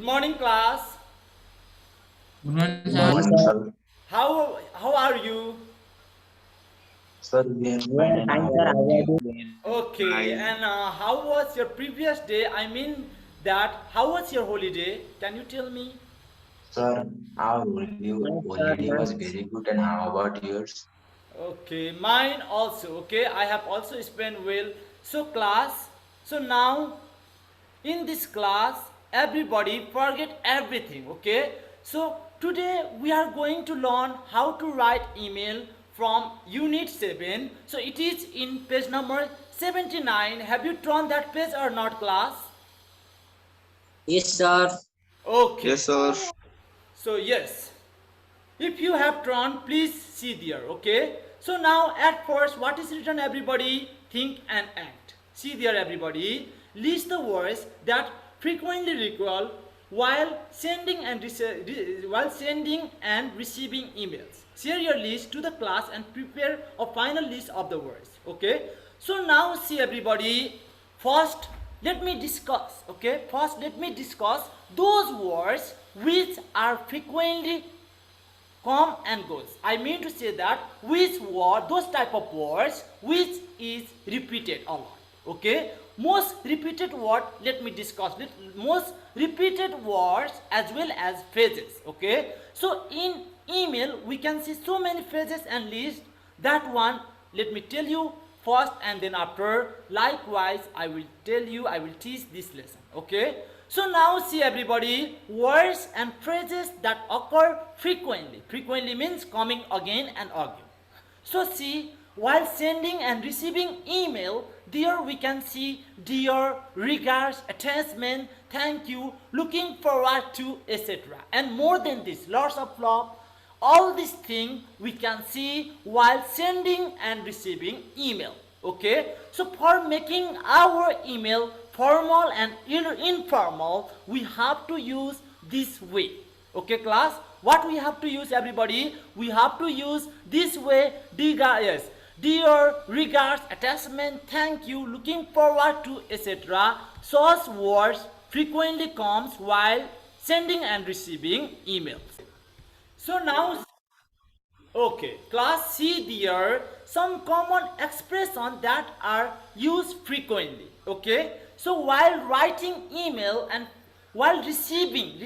morning, class. Good morning, Good sir. morning, sir. How are you? Sir, we are fine, Yeah, and fine, how sir. about How are you? you? Okay, and how was your previous day? I mean that how was your holiday? Can you tell me? Sir, our Yes, sir. holiday was Yes. very good, and how about yours? Okay, mine also. Okay, I have also spent well. So class. So now in this class, everybody forget everything. Okay. So today we are going to learn how to write email from Unit 7. So it is in page number 79. Have you drawn that page or not, class? Yes, sir. Okay. Yes, sir. So yes, if you have drawn, please see there. Okay. So now at first, what is written? Everybody think and act. See there, everybody. List the words that frequently recall while sending and receiving emails. Share your list to the class and prepare a final list of the words. Okay. So now see everybody. First, let me discuss. Okay. First, let me discuss those words which are frequently come and goes. I mean to say that which word, those type of words which is repeated a lot. Okay, most repeated word, let me discuss it. Most repeated words as well as phrases. Okay, so in email we can see so many phrases and list. That one, let me tell you first, and then after likewise I will tell you, I will teach this lesson. Okay, so now see everybody, words and phrases that occur frequently. Frequently means coming again and again. So see, while sending and receiving email, there we can see dear, regards, attachment, thank you, looking forward to, etc. And more than this, lots of love. All these things we can see while sending and receiving email. Okay, so for making our email formal and informal, we have to use this way. Okay, class, what we have to use, everybody? We have to use this way. Yes, dear, regards, attachment, thank you, looking forward to, etc. Such words frequently comes while sending and receiving emails. So now, okay, class, see there some common expressions that are used frequently. Okay, so while writing email and while receiving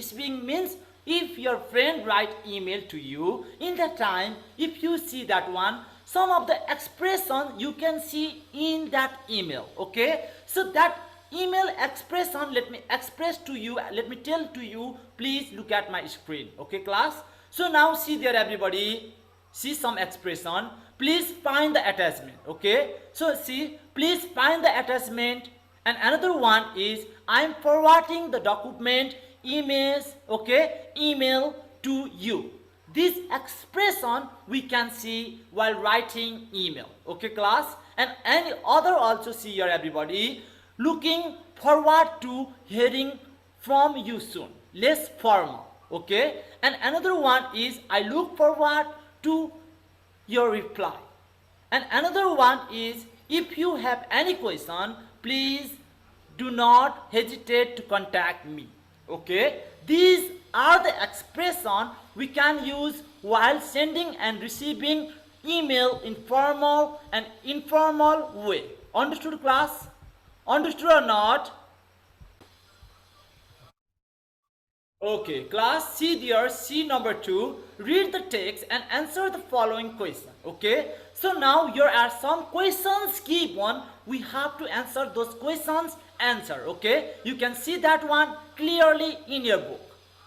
means if your friend write email to you, in that time if you see that one, some of the expression you can see in that email. Okay, so that email expression, let me express to you, let me tell to you, please look at my screen. Okay, class, so now see there, everybody, see some expression, please find the attachment. Okay, so see, please find the attachment. And another one is I'm forwarding the document, image, okay, email to you. This expression we can see while writing email. Okay, class, and any other also see here, everybody, looking forward to hearing from you soon, less formal. Okay, and another one is I look forward to your reply. And another one is if you have any question, please do not hesitate to contact me. Okay, these are the expression we can use while sending and receiving email in formal and informal way. Understood, class? Understood or not? Okay, class, see there, C number 2. Read the text and answer the following question. Okay, so now here are some questions given. We have to answer those questions, answer. Okay, you can see that one clearly in your book.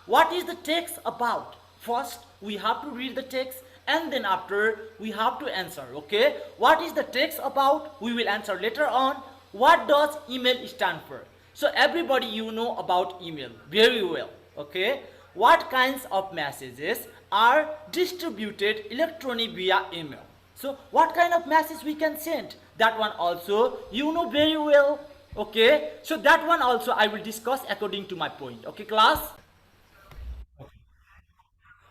What is the text about? First, we have to read the text, and then after we have to answer. Okay, what is the text about? We will answer later on. What does email stand for? So everybody, you know about email very well. Okay, what kinds of messages are distributed electronically via email? So what kind of message we can send, that one also you know very well. Okay, so that one also I will discuss according to my point. Okay, class.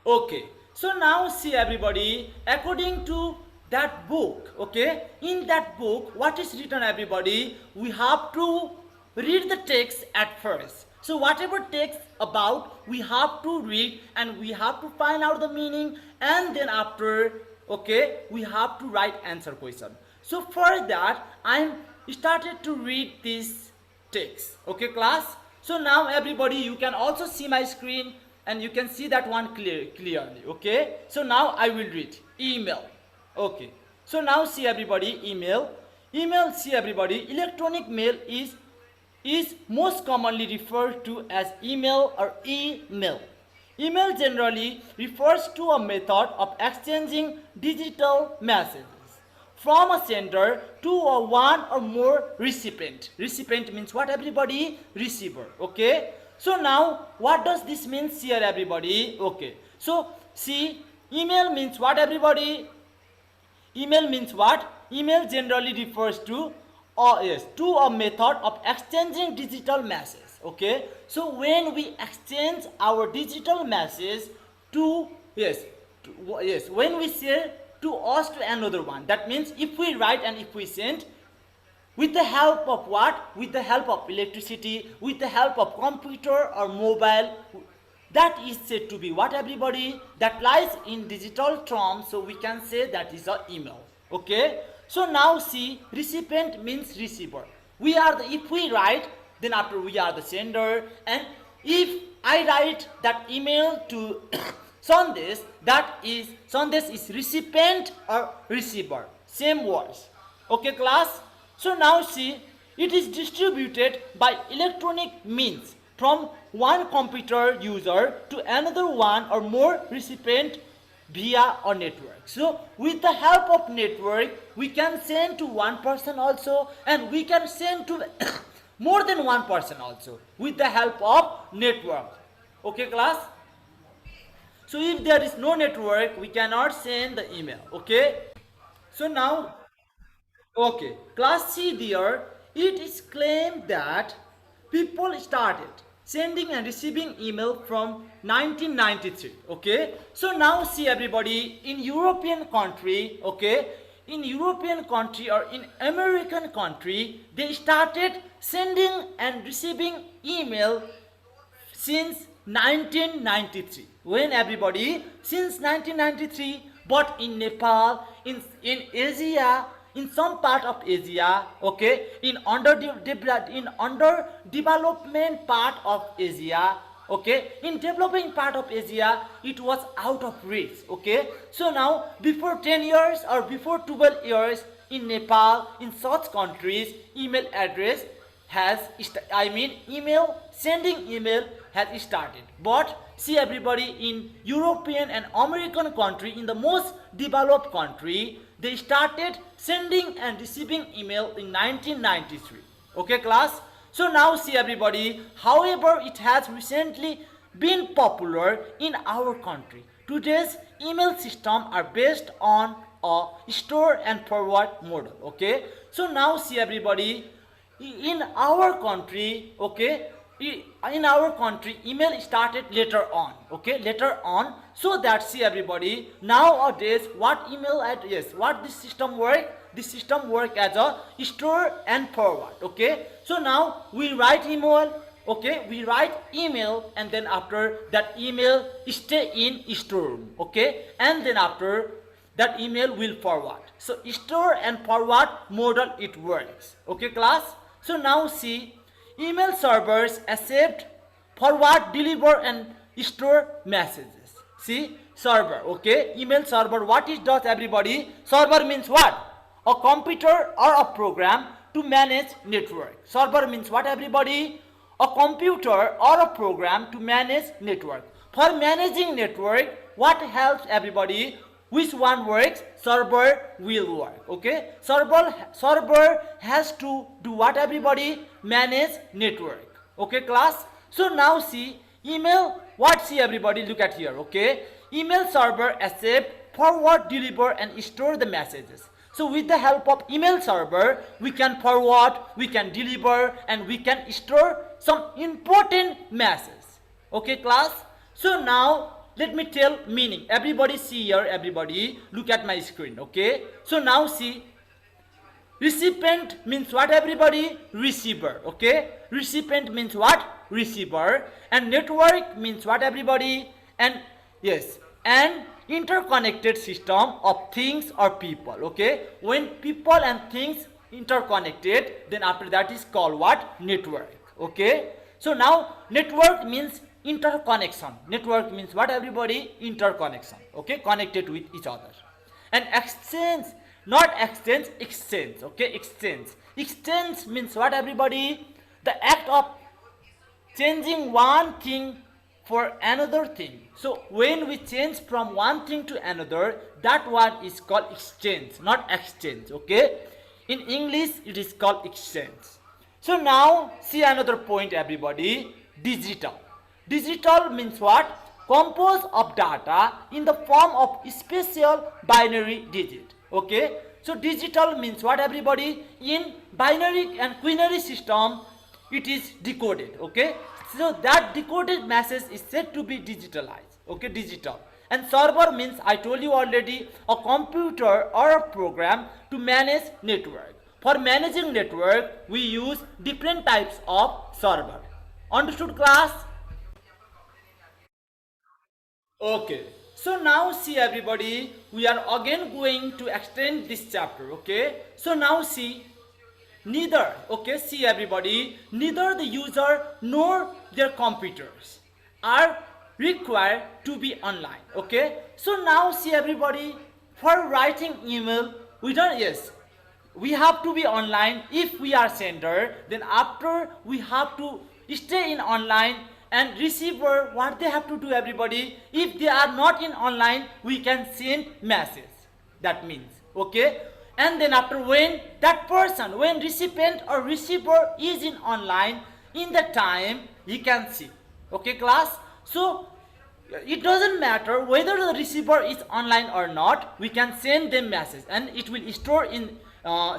Okay, so now see everybody, according to that book, okay, in that book, what is written, everybody? We have to read the text at first. So whatever text about, we have to read and we have to find out the meaning, and then after, okay, we have to write answer question. So for that, I'm started to read this text. Okay, class. So now everybody, you can also see my screen and you can see that one clearly. Okay. So now I will read email. Okay. So now see everybody, email. Email, see everybody, electronic mail is most commonly referred to as email or e-mail. Email generally refers to a method of exchanging digital messages from a sender to a one or more recipient. Recipient means what, everybody? Receiver. Okay. So now what does this mean here, everybody? Okay. So see, email means what, everybody? Email means what? Email generally refers to to a method of exchanging digital messages. Okay. So when we exchange our digital message to when we share to us to another one, that means if we write and if we send, with the help of what? With the help of electricity, with the help of computer or mobile, that is said to be what, everybody? That lies in digital terms, so we can say that is an email. Okay. So now see, recipient means receiver. We are the, if we write, then after we are the sender, and if I write that email to Sandesh, that is, Sandesh is recipient or receiver, same words. Okay, class. So now see, it is distributed by electronic means from one computer user to another one or more recipient via a network. So with the help of network, we can send to one person also, and we can send to more than one person also with the help of network. Okay, class. So if there is no network, we cannot send the email. Okay. So now, okay, class C there, it is claimed that people started sending and receiving email from 1993. Okay. So now see everybody, in European country, okay, in European country or in American country, they started sending and receiving email since 1993. When, everybody? Since 1993. But in Nepal, in Asia, in some part of Asia, okay, in underdevelopment part of Asia, okay, in developing part of Asia, it was out of reach. Okay. So now, before 10 years or before 12 years, in Nepal, in such countries, email address has, sending email has started. But see everybody, in European and American country, in the most developed country, they started sending and receiving email in 1993. Okay, class. So now see everybody, however, it has recently been popular in our country. Today's email system are based on a store and forward model. Okay. So now see everybody, in our country, okay, in our country, email started later on. Okay, later on. So that, see everybody, nowadays what email address, what this system work? This system work as a store and forward. Okay. So now we write email. Okay, we write email, and then after that email stay in storeroom. Okay, and then after that email will forward. So store and forward model it works. Okay, class. So now see, email servers accept, forward, deliver and store messages. See, server. Okay, email server, what it does, everybody? Server means what? A computer or a program to manage network. Server means what, everybody? A computer or a program to manage network. For managing network, what helps, everybody? Which one works? Server will work. Okay, server has to do what, everybody? Manage network. Okay, class. So now see, email, what, see everybody, look at here. Okay, email server accept, forward, deliver and store the messages. So with the help of email server, we can forward, we can deliver and we can store some important messages. Okay, class. So now let me tell meaning. Everybody see here, everybody look at my screen. Okay, so now see, recipient means what, everybody? Receiver. Okay, recipient means what? receiver, and network means what, everybody? And yes, an interconnected system of things or people. Okay, when people and things interconnected, then after that is called what? Network. Okay, so now network means interconnection. Network means what, everybody? Interconnection. Okay, connected with each other. And exchange, not exchange, exchange. Okay, exchange means what, everybody? The act of changing one thing for another thing. So when we change from one thing to another, that one is called exchange, not exchange. Okay, in English it is called exchange. So now see another point, everybody. Digital means what? Composed of data in the form of special binary digit. Okay, so digital means what, everybody? In binary and quinary system, it is decoded. Okay, so that decoded message is said to be digitalized. Okay, digital. And server means, I told you already, a computer or a program to manage network. For managing network, we use different types of server. Understood, class? Okay, so now see, everybody, we are again going to extend this chapter. Okay, so now see, neither, okay, see, everybody, neither the user nor their computers are required to be online. Okay, so now see, everybody, for writing email, we don't, yes, we have to be online if we are sender. Then after we have to stay in online, and receiver, what they have to do, everybody? If they are not in online, we can send message. That means, okay. And then after, when that person, when recipient or receiver is in online, in the time he can see. Okay, class. So it doesn't matter whether the receiver is online or not. We can send them message, and it will store in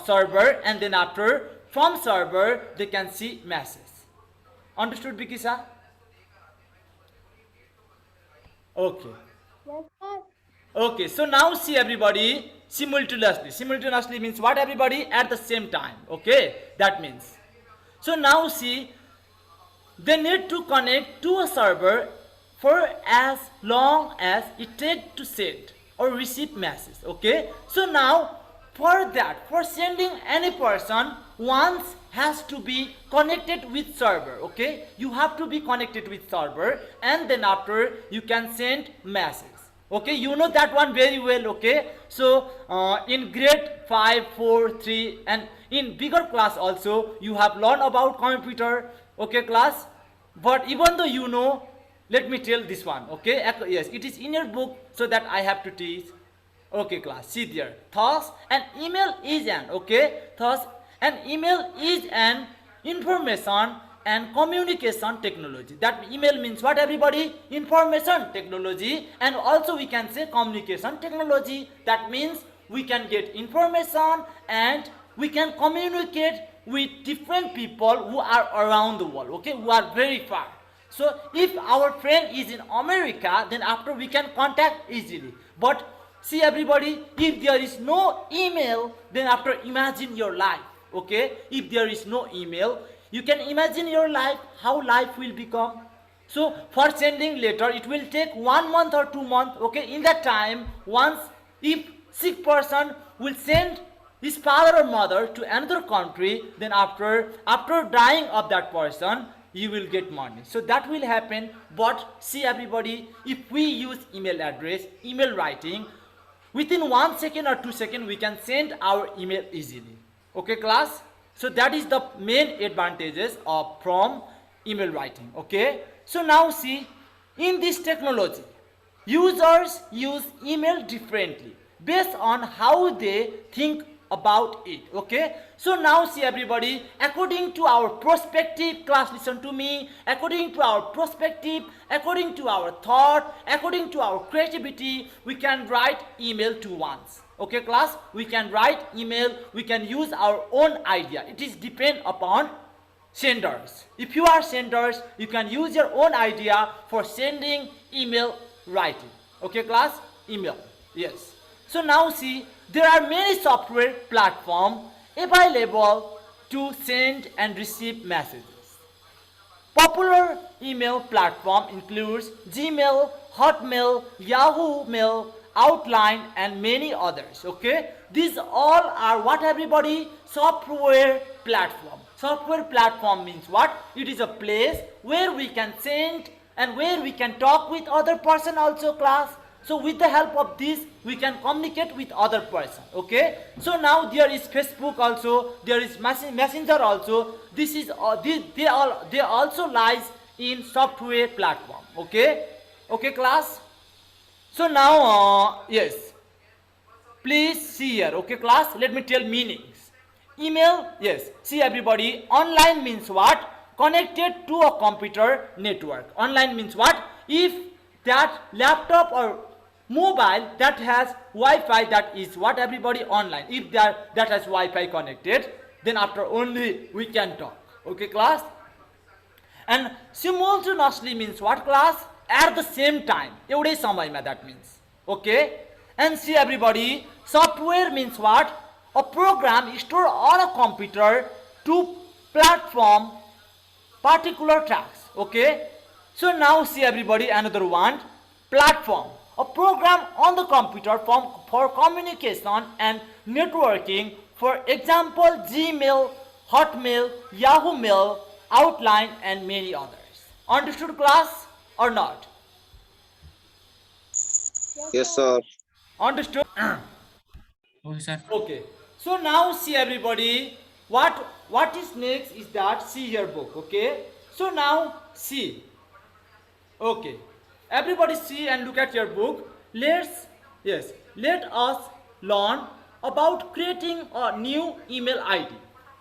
server, and then after from server they can see message. Understood, Bikisa? Okay. Yes, sir. Okay, so now see, everybody, simultaneously. Simultaneously means what, everybody? At the same time. Okay, that means. So now see, they need to connect to a server for as long as it takes to send or receive message. Okay, so now for that, for sending any person, once has to be connected with server. Okay, you have to be connected with server, and then after you can send message. Okay, you know that one very well. Okay, so in grade 5, 4, 3, and in bigger class also you have learned about computer. Okay, class. But even though you know, let me tell this one. Okay, yes, it is in your book, so that I have to teach. Okay, class, see there. Thus an email is an, okay, thus an email is an information and communication technology. That email means what, everybody? Information technology, and also we can say communication technology. That means we can get information and we can communicate with different people who are around the world. Okay, who are very far. So if our friend is in America, then after we can contact easily. But see, everybody, if there is no email, then after imagine your life. Okay, if there is no email, you can imagine your life, how life will become. So for sending letter, it will take 1 month or 2 months. Okay, in that time, once if sick person will send his father or mother to another country, then after dying of that person, you will get money. So that will happen. But see, everybody, if we use email address, email writing, within 1 second or 2 seconds, we can send our email easily. Okay, class? So that is the main advantages of from email writing. Okay? So now see, in this technology, users use email differently based on how they think about it. Okay, so now see, everybody, according to our perspective, class, listen to me, according to our perspective, according to our thought, according to our creativity, we can write email to once. Okay, class, we can write email, we can use our own idea. It is depend upon senders. If you are senders, you can use your own idea for sending email writing. Okay, class, email, yes. So now see, there are many software platforms available to send and receive messages. Popular email platform includes Gmail, Hotmail, Yahoo Mail, Outline, and many others. Okay, these all are what everybody? Software platform. Software platform means what? It is a place where we can send and where we can talk with other person also, class. So with the help of this we can communicate with other person. Okay, so now there is Facebook also, there is Messenger also. This is they also lies in software platform. Okay, okay, class. So now yes, please see here. Okay, class, let me tell meanings. Email, yes, see everybody, online means what? Connected to a computer network. Online means what? If that laptop or mobile that has Wi-Fi, that is what everybody? Online. If that has Wi-Fi connected, then after only we can talk. Okay, class. And simultaneously means what, class? At the same time. Every samayma, that means. Okay. And see everybody, software means what? A program stored on a computer to platform particular tasks. Okay. So now see everybody, another one, platform. A program on the computer for communication and networking. For example, Gmail, Hotmail, Yahoo Mail, Outline, and many others. Understood, class, or not? Yes, sir. Understood? Okay, sir. Okay. So now see everybody, what is next is that see your book. Okay. So now see. Okay. Everybody see and look at your book. Let us learn about creating a new email ID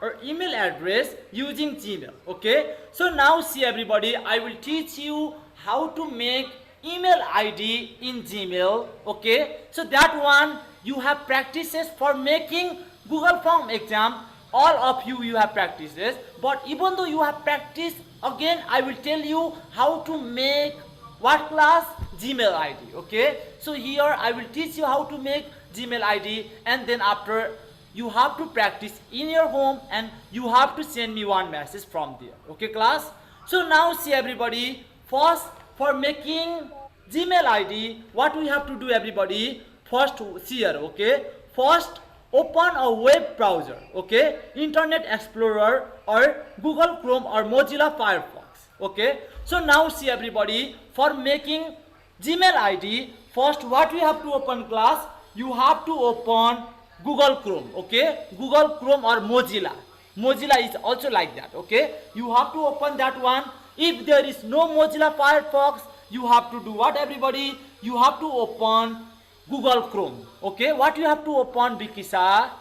or email address using Gmail. Okay. So now see everybody, I will teach you how to make email ID in Gmail. Okay. So that one you have practices for making Google Form exam. All of you have practices. But even though you have practice, again I will tell you how to make what, class? Gmail ID. Okay. So here I will teach you how to make Gmail ID, and then after you have to practice in your home and you have to send me one message from there. Okay, class. So now see everybody, first for making Gmail ID, what we have to do everybody? First see here. Okay. First open a web browser. Okay. Internet Explorer or Google Chrome or Mozilla Firefox. Okay. So now see everybody, for making Gmail ID, first what we have to open, class? You have to open Google Chrome. Okay. Google Chrome or Mozilla. Mozilla is also like that. Okay. You have to open that one. If there is no Mozilla Firefox, you have to do what everybody? You have to open Google Chrome. Okay. What you have to open, Bikisa?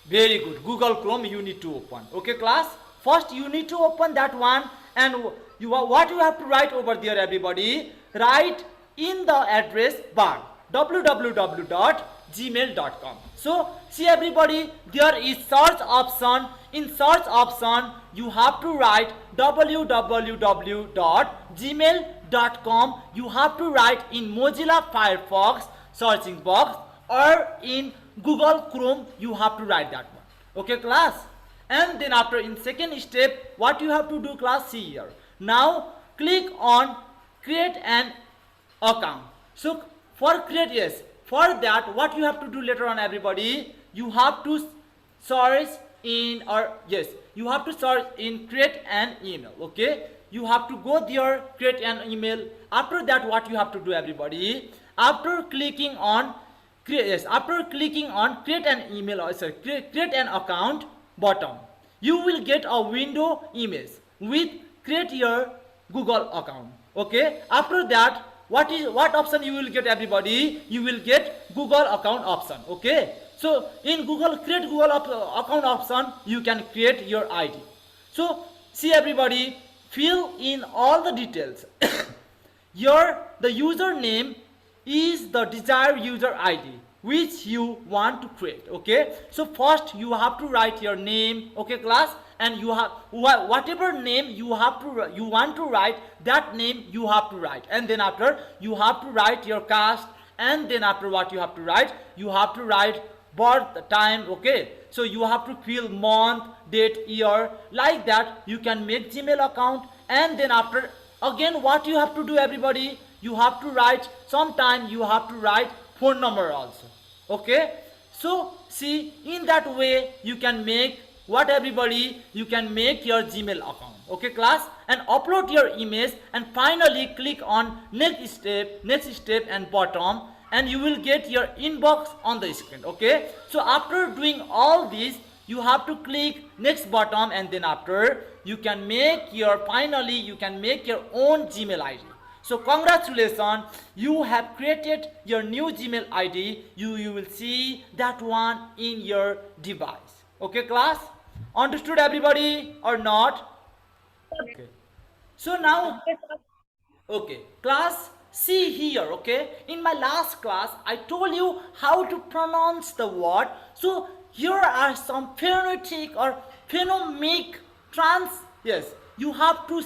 Very good. Google Chrome you need to open. Okay, class. First you need to open that one, and what you have to write over there everybody? Write in the address bar www.gmail.com. So see everybody, there is search option. In search option you have to write www.gmail.com. You have to write in Mozilla Firefox searching box, or in Google Chrome you have to write that one. Okay, class. And then after, in second step, what you have to do, class? See here. Now click on create an account. So for create, yes, for that what you have to do later on everybody, you have to search in, or yes, you have to search in create an email. Okay, you have to go there, create an email. After that what you have to do everybody, after clicking on create an email, or sorry, create an account button, you will get a window image with create your Google account. Okay, after that what option you will get everybody? You will get Google account option. Okay, so in Google create Google account option you can create your ID. So see everybody, fill in all the details. The username is the desired user ID which you want to create. Okay, so first you have to write your name. Okay, class, and you have whatever name you want to write, that name you have to write, and then after you have to write your caste, and then after what you have to write birth time. Okay, So you have to fill month, date, year, like that. You can make Gmail account, and then after again what you have to do, everybody, you have to write, sometime you have to write phone number also. Okay, so see, in that way you can make what, everybody, you can make your Gmail account. Okay class, and upload your image, and finally click on next step and bottom, and you will get your inbox on the screen. Okay, so after doing all this, you have to click next bottom, and then after you can make your, finally you can make your own Gmail ID. So congratulations, you have created your new Gmail ID. You will see that one in your device. Okay class, understood everybody or not? Okay, so now, okay class, see here. Okay, in my last class I told you how to pronounce the word. So here are some phonetic or phonemic trans, yes, you have to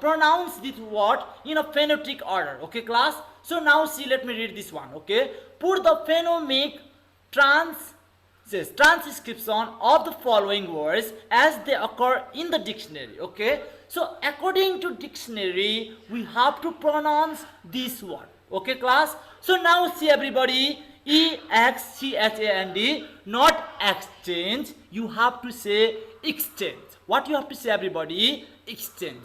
pronounce this word in a phonetic order. Okay class, so now see, let me read this one. Okay, put the phonemic trans, yes, transcription of the following words as they occur in the dictionary. Okay, so according to dictionary we have to pronounce this word. Okay class, so now see everybody, exchange, not exchange, you have to say exchange. What you have to say, everybody? Exchange.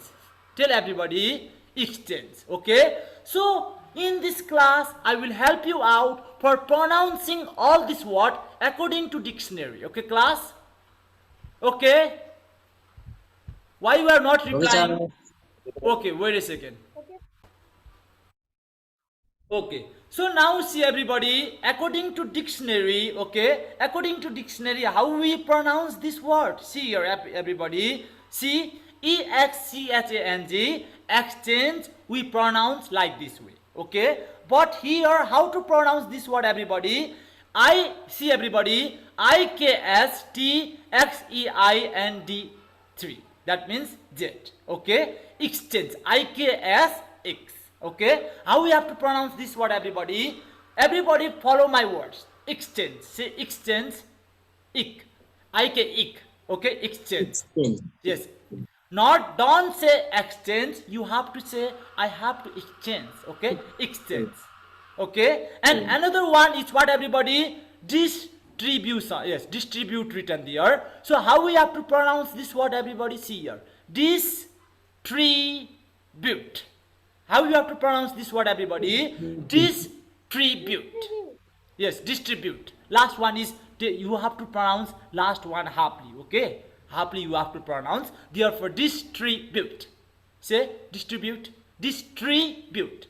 Tell everybody, exchange. Okay, so in this class I will help you out for pronouncing all this word according to dictionary. Okay class, okay, why you are not Okay, replying? sir. Okay, wait a second. Okay, so now see everybody, according to dictionary, okay, according to dictionary, how we pronounce this word? See here, everybody, see, exchange, exchange, we pronounce like this way. Okay, but here how to pronounce this word, everybody? I see everybody, IKSTXEIND3, that means Z. Okay, exchange, IKSX. Okay, how we have to pronounce this word, everybody? Everybody follow my words. Exchange, say exchange, ik, ik. Okay, exchange. Exchange. Yes, not, don't say exchange, you have to say I have to exchange. Okay, exchange. Okay, and another one is what, everybody? Distribution. Yes, distribute written there. So how we have to pronounce this word, everybody? See here, distribute. How you have to pronounce this word, everybody? Distribute. Yes, distribute. Last one is, you have to pronounce last one happily. Okay, happily you have to pronounce. Therefore, distribute. Say distribute. Distribute.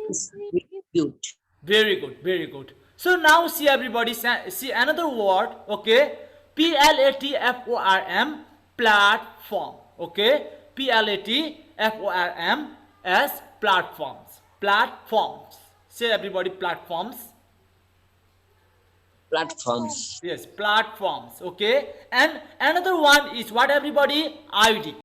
Distribute. Very good, very good. So now see everybody, see another word. Okay, platform, platform. Okay, platform as platforms. Platforms. Say everybody, platforms. Platforms. Yes, platforms. Okay, and another one is what, everybody? ID.